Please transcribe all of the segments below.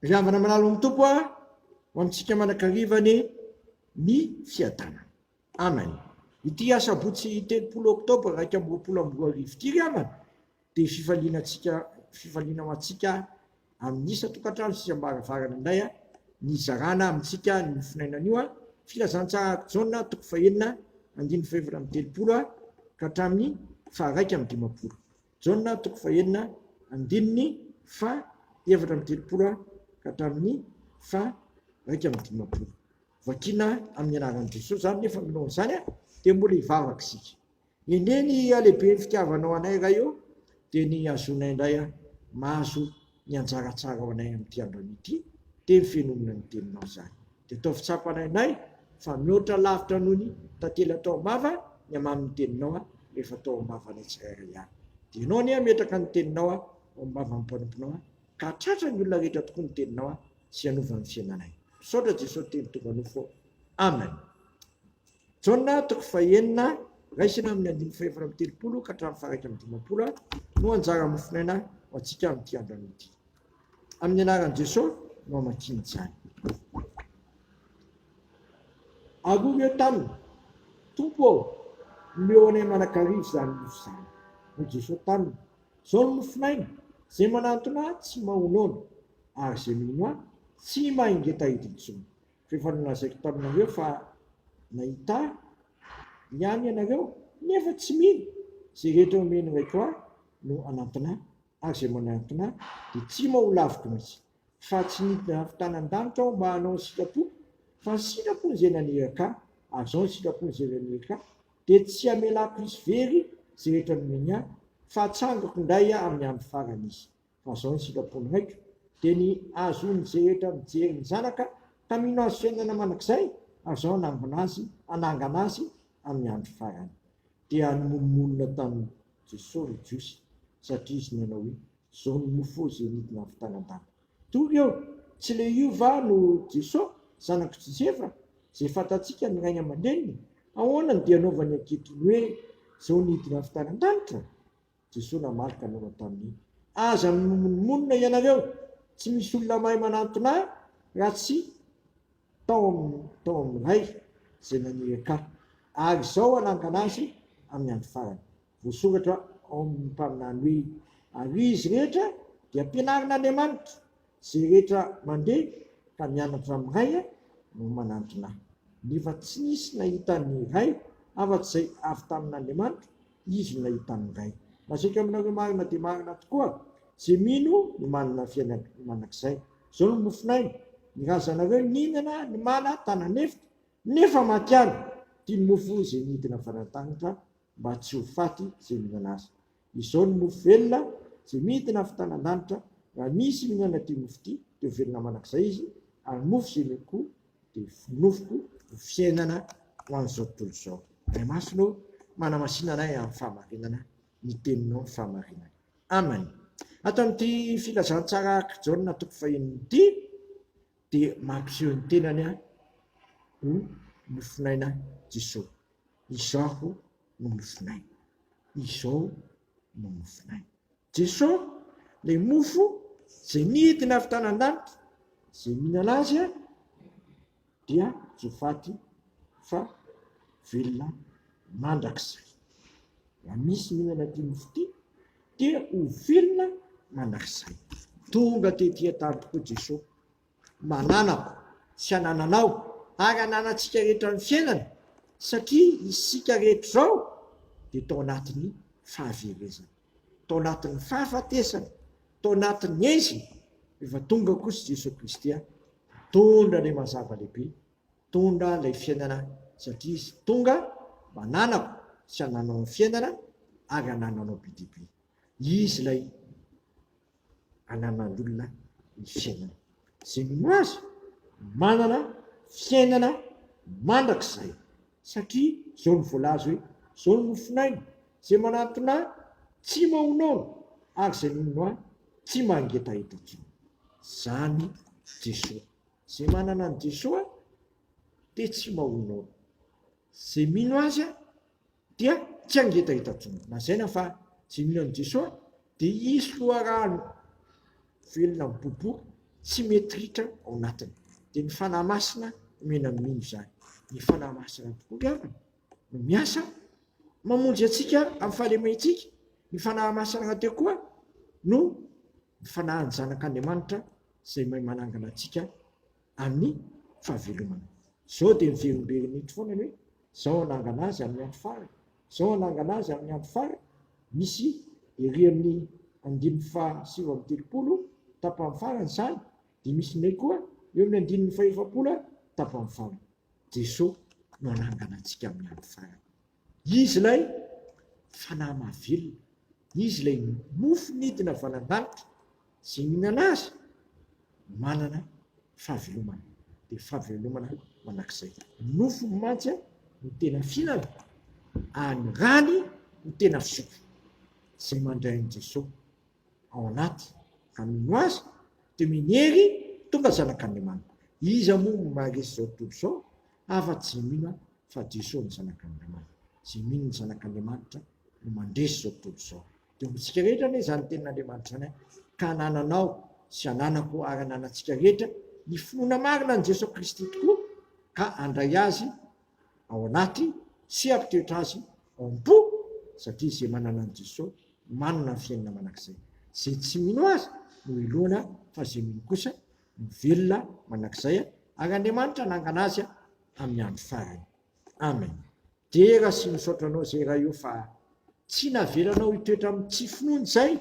Riavana manalo amin'ny tompo ho amintsika manankarivany ny fiadanana. Amen. Ity asabotsy 30 oktobra 2024 ity riavana dia fifaliana ho antsika amin'ny isa-tokantrano sy ambaravarana indray ny zarana amintsika ny finainana io filazantsara jauna 9:30 ka hatramin'ny 1:30. Jauna 9:30 ka hatramin'ny 1:30. Vakina amin'ny anaran'i Jesosy zany nefa minao izany dia mbola hivavaka isika. Eny ny alehibe ny fitiavanao anay raha eo dia ny azonay indray mahazo ny anjaratsara ao anay amin'ity andro ity dia ny fianomana ny teninao izany. Dia atao fitsapanay anay fa mihoatra lavitra noho ny tantely atao mava ny amamin'ny teninao rehefa atao mava anay tsirairay ihany. Dia ianao ny metraka ny teninao ao mava amin'ny mpanomponao ka tratra ny olona rehetra tokoa ny teninao sy hanovan'ny fiainanay. Saotra Jesosy teny tonga nofo. Amen. Jauna 9:30 raisina amin'ny 5:30 ka hatramin'ny 1:30 no anjara mofinaina ho antsika amin'ity andro ity. Amin'ny anaran'i Jesosy no amankiny izany. Aroa eo taminy tompo meo anay manakarivo izany mofo izany. Ho Jesosy taminy izao no mofinaina izay manantona tsy mahonoana ary izay mino tsy mahingeta-hita intsony. Rehefa nolazaiko taminareo fa nahita ihany ianareo nefa tsy mino izay rehetra omeny raiko no anantona ary izay manantona dia tsy maholaviko mihitsy. Fa tsy nidina avitanan-danitra aho mba hanao ny sitrapo fa ny sitrapo izay naneraka ary izao ny sitrapo izay naneraka dia tsy hamelako izy very izay rehetra nomeny fa hatsangako indray amin'ny andro farany izy. Fa izao ny sitrapony raiko dia ny azon'izay rehetra mijery ny zanaka ka mino azy fiainana manakizay ary izao anangana azy amin'ny andro farany. Dia anomonomonina tamin'ny Jesosy Jiosy satria izy nanao hoe izao ny mofo izay nidina avitanan-danitra. Tory eo tsy le iova no Jesosy zanako Josefa izay fantatsika ny rainy aman-dreniny ahoana dia anaovany ankehitriny hoe izao nidina avitanan-danitra. Jesosy namalika nanao tamin'ny aza nomononona ianareo tsy misy olona mahay manantona raha tsy tao amin'ny ray izay naneraka ary izao anangana azy amin'ny andro farany. Voasoratra ao amin'ny mpaminany hoe ary izy rehetra dia ampianarin'Andriamanitra izay rehetra mandeha ka mianatra amin'ny ray no manantona. Nefa tsy nisy nahita ny ray afa-tsy izay avy tamin'Andriamanitra izy no nahita ny ray. Lazaiko aminareo marina dia marina tokoa izay mino no manana fiainana manakizay. Izao no mofinaina ny razanareo nihinana ny mana tanan'efitra nefa maty any tia ny mofo izay nidina vanan-tanytra mba tsy ho faty izay mihinana azy. Izao ny mofo velona izay midina avitanan-danitra raha misy mihinana ity mofo ity dia velona manakizay izy ary mofo izay meko dia nofoko fiainana ho an'izao tontolo izao. Ray masonao manamasinana anay amin'ny fahamarinana ny teninao ny fahamarinana. Amen. Atao amin'ity filazantsara Jauna 9:30 ity dia mampiseho ny tenany ho mofinaina Jesosy. Izaho no mofinaina. Izao no mofinaina. Jesosy ilay mofo izay nidina avitanan-danitra izay mihinana azy dia tsy ho faty fa velona mandrakizay. Raha misy mihinana ity mofo ity dia ho velona mandrakizay. Tonga tetỳ tany tokoa Jesosy mananako sy anananao ary ananantsika rehetra ny fiainana satria isika rehetra izao dia tao anatin'ny fahaverezana, tao anatin'ny fahafatesana, tao anatin'ny ezina. Rehefa tonga kosa Jesosy Kristy tondra ilay mazava lehibe, tondra ilay fiainana satria izy tonga mananako sy ananao ny fiainana ary anananao be dia be. Izy ilay ananan'olona ny fiainana. Izay mino azy manana fiainana mandrakizay satria izao ny voalaza hoe izao no mofinaina izay manantona tsy mahonoana ary izay mino tsy mahingeta-hita intsony. Izany Jesosy. Izay manana ny Jesosy dia tsy mahonoana. Izay mino azy dia tsy hangeta-hita intsony. Lazaina fa izay mino an'i Jesosy dia hisy loharano velona miboboka tsy mety ritra ao anatiny. Dia ny fanahy masina mena mino izany. Ny fanahy masina tokoa gavana no miasa mamonjy antsika amin'ny fahalemehantsika. Ny fanahy masina teo koa no ny fanahy ny zanak'Andriamanitra izay mahay manangana antsika amin'ny fahavelomana. Zao dia miverimberiny foana hoe zao anangana azy amin'ny andro farany, zao anangana azy amin'ny andro farany. Misy ery amin'ny 5:30 tapany farany izany, dia misy nay koa eo amin'ny 5:40 tapany farany. Jesosy no anangana antsika amin'ny andro farany. Izy ilay fanahy mahavelona, izy ilay mofo nidina vanan-danitra, izay mihinana azy manana fahavelomana. Dia fahavelomana manakizay. Nofo mantsy no tena fihinana, ary ny rany no tena fisotro. Izay mandray an'i Jesosy ao anaty ka mino azy dia minery tonga zanak'Andriamanitra. Iza moa maharesy zao tontolo izao afa-tsy mino fa Jesosy ny zanak'Andriamanitra. Izay mino ny zanak'Andriamanitra no mandresy zao tontolo izao. Dia tsika rehetra anie izany tenin'Andriamanitra zany, ka hananao sy hananako ary hananantsika rehetra ny finoana marina ny Jesosy Kristy tokoa, ka handray azy ao anaty sy ampitoetra azy ao am-po, satria izay manana an Jesosy manana ny fiainana manakizay. Izay tsy mino azy no iloana, fa izay mino kosa no velona manakizay, ary Andriamanitra hanangana azy amin'ny andro farany. Amen. Dia raha sy misaotra anao izay raha io fa tsy navelanao hitoetra amin'ny tsy finoana izay,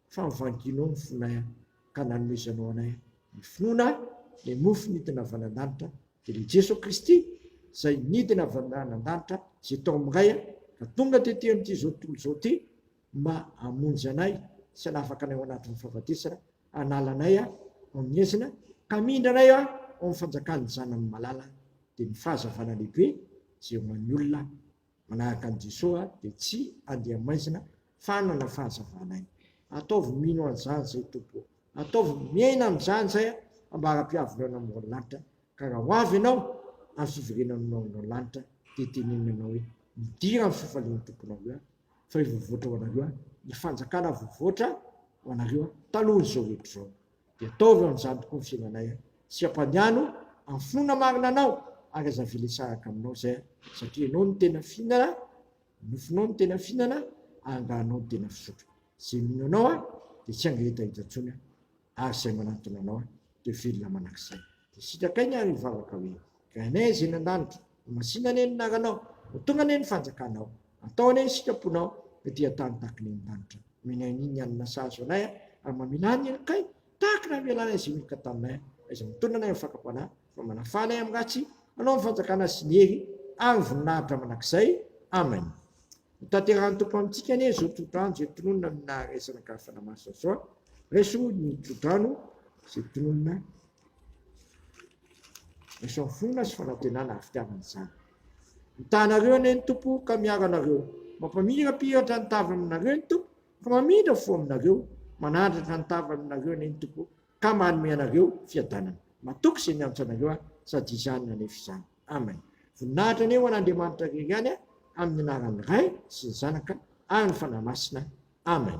fa mivanginao ny fonay ka nanomezanao anay ny finoana, ny mofo nidina vanan-danitra, dia ilay Jesosy Kristy izay nidina vanan-danitra, izay tao amin'iray ka tonga tety amin'ity zao tontolo izao ty, mba hamonjy anay sy hanafaka anay ao anatin'ny fahafatesana, hanala anay amin'ny ezina, ka mindra anay ao amin'ny fanjakan'ny zanany malala. Dia ny fahazavana lehibe izay ho an'ny olona manaraka an'i Jesosy dia tsy andeha maizina fa hanana fahazavanay. Ataovy mino an'izany izay tompo, ataovy miaina amin'izany izay mba hara-piavinao amin'ny lanitra, ka raha ho avy ianao amin'ny fiverenanao amin'ny lanitra dia tenenina hoe midira amin'ny fifalian'ny tomponao io, fa hivovoatra ho anareo ny fanjakana vovoatra ho anareo talohany izao rehetra izao. Dia ataovy amin'izany tokoa ny fiainanay sy ampaniano amin'ny finoana marina anao, ary aza velesaraka aminao izay, satria ianao no tena fihinana, nofinao no tena fihinana, angahanao no tena fisotro. Izay mino anao dia tsy angehetaheta intsony, ary izay manantona anao dia velona manakizay. Dia sitrakainy ary hivavaka hoe gainay izay nan-danitra, masina ane ny naranao, ho tonga ane ny fanjakanao, atao ane ny sitraponao, dia tany tahaka ny an-danitra. Minaniny anina sazo anay, ary mamilany anakay tahaka na mialanay izay milika taminay, izay mitondra anay amin'ny fakapanahy, fa manafanay amin'ny ratsy, anao ny fanjakana sy ny hery ary voninahitra manakizay. Amen. Tanterahany tompo amintsika anie zao todrano izay tononona amina resana ka fanamasina zao, reso ny todrano izay tononona reso amin'ny fonona sy fanantenana ary fitiavan'izany. Mitanareo anie ny tompo ka miaro anareo, mampamirapiratra ny tavy aminareo ny tompo, ka mamindra fo aminareo, manandratra ny tavy aminareo anie ny tompo, ka manome anareo fiadanana. Matoky izay mianatra anareo sady izany nanefa izany. Amen. Voninahitra anie ho an'Andriamanitra rery ihany amin'ny anaran'ny Ray sy ny Zanaka ary ny Fanahy Masina. Amen.